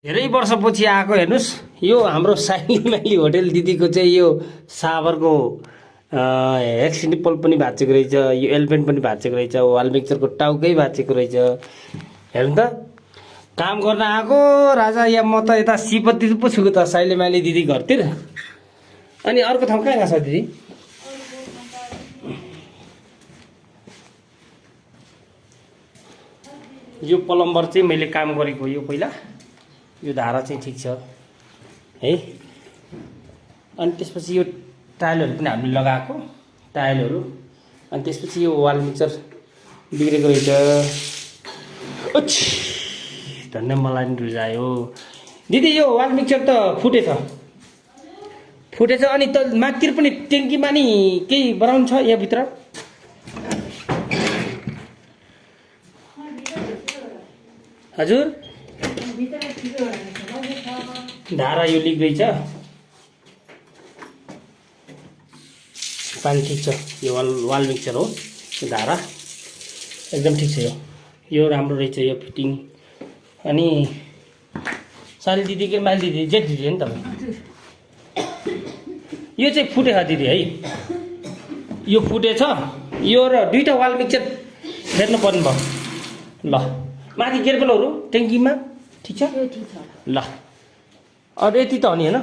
धेरै वर्षपछि आएको हेर्नुहोस् यो हाम्रो साइली माइली होटेल दिदीको चाहिँ यो साबरको हेक्स निप्पल पनि भाँचेको रहेछ, यो एलिफेन्ट पनि भाँचेको रहेछ, वाल मिक्सचरको टाउकै भाँचेको रहेछ। हेर्नु त काम गर्न आएको राजा या म त यता सिपति पो छु त साइली माइली दिदी घरतिर। अनि अर्को ठाउँ कहाँ गएको छ दिदी? यो प्लम्बर चाहिँ मैले काम गरेको यो पहिला, यो धारा चाहिँ ठिक छ है। अनि त्यसपछि यो टाइलहरू पनि हामीले लगाएको टाइलहरू, अनि त्यसपछि यो वाल मिक्सचर बिग्रेको रहेछ। धन्य मलाई नि रुजायो दिदी। यो वाल मिक्सचर त फुटेछ अनि त माथितिर पनि ट्याङ्कीमा नि केही बनाउनु छ यहाँभित्र? हजुर धारा यो लिक रहेछ, पानी ठिक छ। यो वाल मिक्सचर हो, यो धारा एकदम ठिक छ। यो राम्रो रहेछ यो फिटिङ। अनि साली दिदी के माइल दिदी जेठ दिदी हो नि तपाईँ? यो चाहिँ फुटेछ दिदी है, यो फुटेछ। यो र दुईवटा वाल मिक्सचर फेर्नु पर्ने भयो। ल माथि गेर्बलहरू ट्याङ्कीमा ठिक छ ल। अब यति त हो नि होइन?